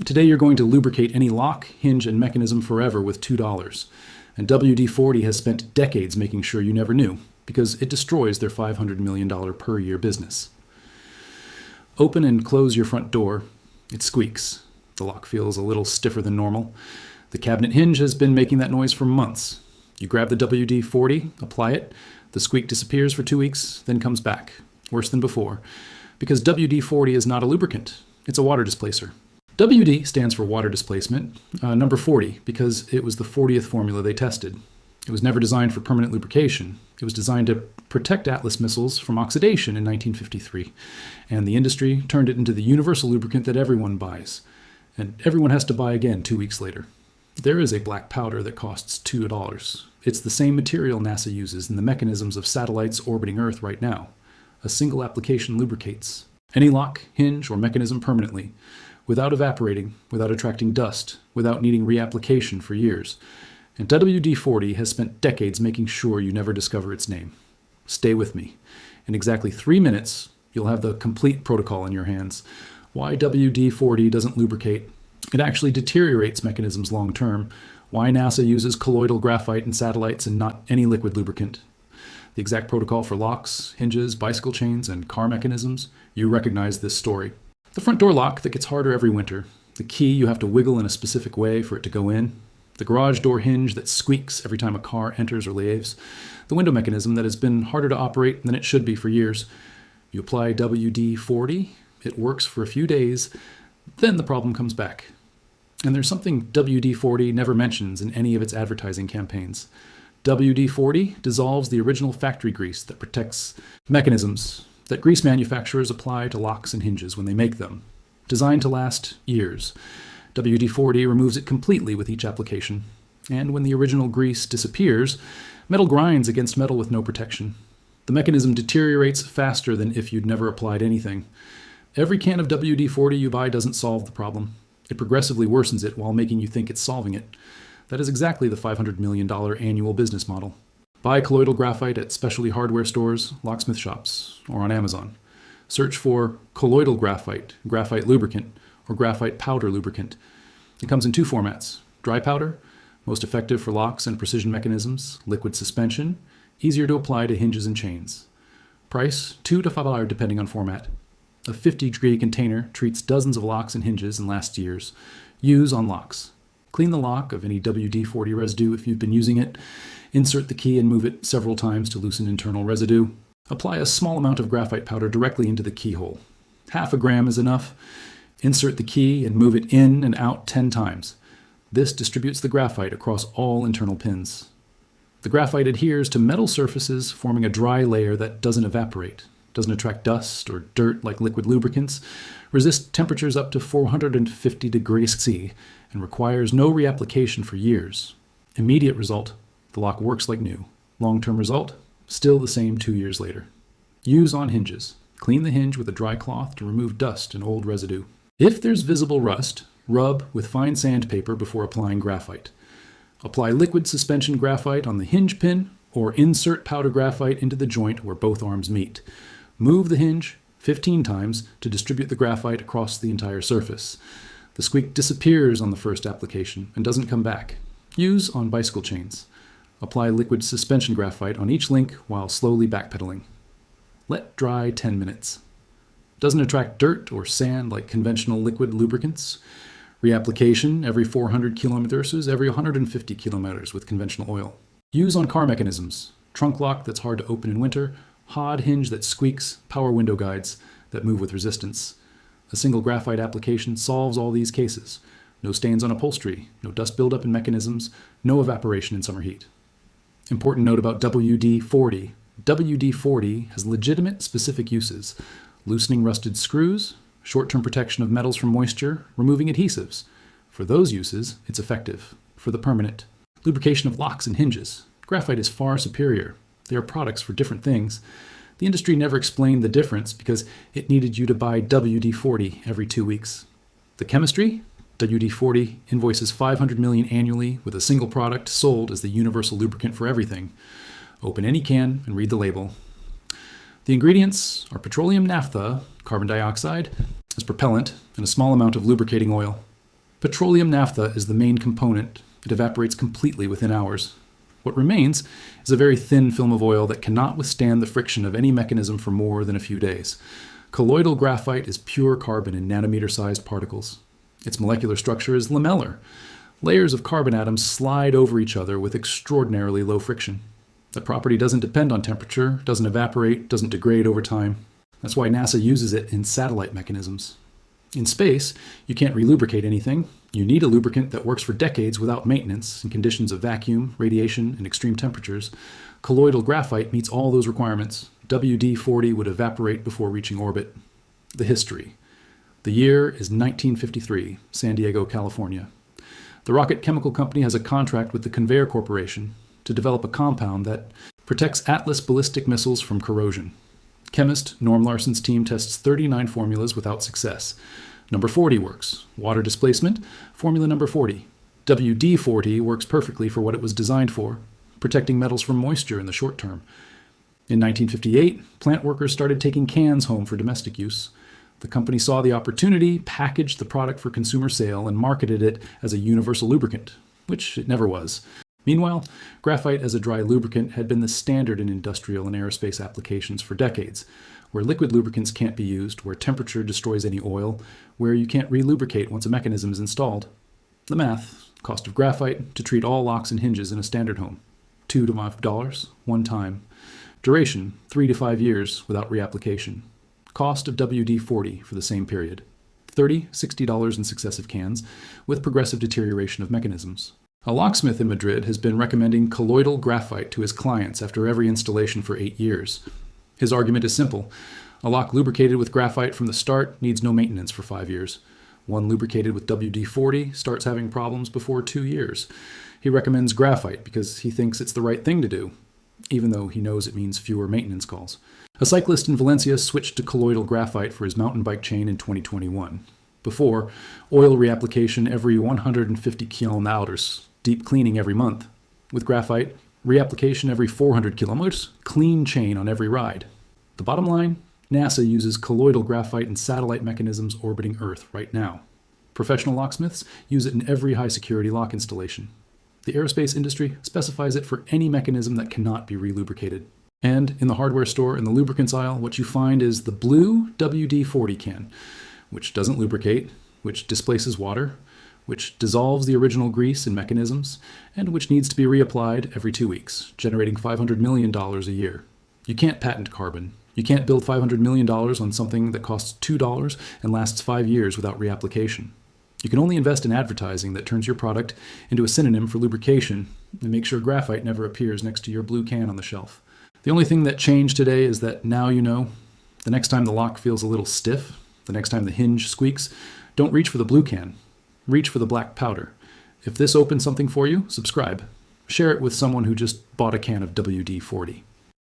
Today you're going to lubricate any lock, hinge, and mechanism forever with $2. And WD-40 has spent decades making sure you never knew, because it destroys their $500 million per year business. Open and close your front door. It squeaks. The lock feels a little stiffer than normal. The cabinet hinge has been making that noise for months. You grab the WD-40, apply it, the squeak disappears for 2 weeks, then comes back. Worse than before. Because WD-40 is not a lubricant. It's a water displacer. WD stands for water displacement, number 40, because it was the 40th formula they tested. It was never designed for permanent lubrication. It was designed to protect Atlas missiles from oxidation in 1953. And the industry turned it into the universal lubricant that everyone buys. And everyone has to buy again 2 weeks later. There is a black powder that costs $2. It's the same material NASA uses in the mechanisms of satellites orbiting Earth right now. A single application lubricates any lock, hinge, or mechanism permanently, without evaporating, without attracting dust, without needing reapplication for years. And WD-40 has spent decades making sure you never discover its name. Stay with me. In exactly 3 minutes, you'll have the complete protocol in your hands. Why WD-40 doesn't lubricate. It actually deteriorates mechanisms long term. Why NASA uses colloidal graphite in satellites and not any liquid lubricant. The exact protocol for locks, hinges, bicycle chains, and car mechanisms. You recognize this story. The front door lock that gets harder every winter. The key you have to wiggle in a specific way for it to go in. The garage door hinge that squeaks every time a car enters or leaves. The window mechanism that has been harder to operate than it should be for years. You apply WD-40, it works for a few days, then the problem comes back. And there's something WD-40 never mentions in any of its advertising campaigns. WD-40 dissolves the original factory grease that protects mechanisms that grease manufacturers apply to locks and hinges when they make them. Designed to last years, WD-40 removes it completely with each application. And when the original grease disappears, metal grinds against metal with no protection. The mechanism deteriorates faster than if you'd never applied anything. Every can of WD-40 you buy doesn't solve the problem. It progressively worsens it while making you think it's solving it. That is exactly the $500 million annual business model. Buy colloidal graphite at specialty hardware stores, locksmith shops, or on Amazon. Search for colloidal graphite, graphite lubricant, or graphite powder lubricant. It comes in 2 formats: dry powder, most effective for locks and precision mechanisms; liquid suspension, easier to apply to hinges and chains. Price $2 to $5 depending on format. A 50-degree container treats dozens of locks and hinges and lasts years. Use on locks. Clean the lock of any WD-40 residue if you've been using it. Insert the key and move it several times to loosen internal residue. Apply a small amount of graphite powder directly into the keyhole. Half a gram is enough. Insert the key and move it in and out 10 times. This distributes the graphite across all internal pins. The graphite adheres to metal surfaces, forming a dry layer that doesn't evaporate, doesn't attract dust or dirt like liquid lubricants, resists temperatures up to 450 degrees C, and requires no reapplication for years. Immediate result, the lock works like new. Long-term result, still the same 2 years later. Use on hinges. Clean the hinge with a dry cloth to remove dust and old residue. If there's visible rust, rub with fine sandpaper before applying graphite. Apply liquid suspension graphite on the hinge pin or insert powder graphite into the joint where both arms meet. Move the hinge 15 times to distribute the graphite across the entire surface. The squeak disappears on the first application and doesn't come back. Use on bicycle chains. Apply liquid suspension graphite on each link while slowly backpedaling. Let dry 10 minutes. Doesn't attract dirt or sand like conventional liquid lubricants. Reapplication every 400 kilometers versus every 150 kilometers with conventional oil. Use on car mechanisms. Trunk lock that's hard to open in winter. Hod hinge that squeaks. Power window guides that move with resistance. A single graphite application solves all these cases. No stains on upholstery, no dust buildup in mechanisms, no evaporation in summer heat. Important note about WD-40. WD-40 has legitimate specific uses. Loosening rusted screws, short-term protection of metals from moisture, removing adhesives. For those uses, it's effective. For the permanent, lubrication of locks and hinges. Graphite is far superior. They are products for different things. The industry never explained the difference because it needed you to buy WD-40 every 2 weeks. The chemistry? WD-40 invoices $500 million annually with a single product sold as the universal lubricant for everything. Open any can and read the label. The ingredients are petroleum naphtha, carbon dioxide, as propellant, and a small amount of lubricating oil. Petroleum naphtha is the main component. It evaporates completely within hours. What remains is a very thin film of oil that cannot withstand the friction of any mechanism for more than a few days. Colloidal graphite is pure carbon in nanometer-sized particles. Its molecular structure is lamellar. Layers of carbon atoms slide over each other with extraordinarily low friction. The property doesn't depend on temperature, doesn't evaporate, doesn't degrade over time. That's why NASA uses it in satellite mechanisms. In space, you can't relubricate anything. You need a lubricant that works for decades without maintenance in conditions of vacuum, radiation, and extreme temperatures. Colloidal graphite meets all those requirements. WD-40 would evaporate before reaching orbit. The history. The year is 1953, San Diego, California. The Rocket Chemical Company has a contract with the Conveyor Corporation to develop a compound that protects Atlas ballistic missiles from corrosion. Chemist Norm Larson's team tests 39 formulas without success. Number 40 works. Water displacement, formula number 40. WD-40 works perfectly for what it was designed for, protecting metals from moisture in the short term. In 1958, plant workers started taking cans home for domestic use. The company saw the opportunity, packaged the product for consumer sale, and marketed it as a universal lubricant, which it never was. Meanwhile, graphite as a dry lubricant had been the standard in industrial and aerospace applications for decades, where liquid lubricants can't be used, where temperature destroys any oil, where you can't relubricate once a mechanism is installed. The math: cost of graphite to treat all locks and hinges in a standard home, $2 to $5, one time. Duration, 3 to 5 years without reapplication. Cost of WD-40 for the same period, $30, $60 in successive cans, with progressive deterioration of mechanisms. A locksmith in Madrid has been recommending colloidal graphite to his clients after every installation for 8 years. His argument is simple. A lock lubricated with graphite from the start needs no maintenance for 5 years. One lubricated with WD-40 starts having problems before 2 years. He recommends graphite because he thinks it's the right thing to do, even though he knows it means fewer maintenance calls. A cyclist in Valencia switched to colloidal graphite for his mountain bike chain in 2021. Before, oil reapplication every 150 kilometers, deep cleaning every month. With graphite, reapplication every 400 kilometers, clean chain on every ride. The bottom line, NASA uses colloidal graphite in satellite mechanisms orbiting Earth right now. Professional locksmiths use it in every high-security lock installation. The aerospace industry specifies it for any mechanism that cannot be relubricated. And in the hardware store in the lubricants aisle, what you find is the blue WD-40 can, which doesn't lubricate, which displaces water, which dissolves the original grease in mechanisms, and which needs to be reapplied every 2 weeks, generating $500 million a year. You can't patent carbon. You can't build $500 million on something that costs $2 and lasts 5 years without reapplication. You can only invest in advertising that turns your product into a synonym for lubrication and make sure graphite never appears next to your blue can on the shelf. The only thing that changed today is that now you know. The next time the lock feels a little stiff, the next time the hinge squeaks, don't reach for the blue can. Reach for the black powder. If this opens something for you, subscribe. Share it with someone who just bought a can of WD-40.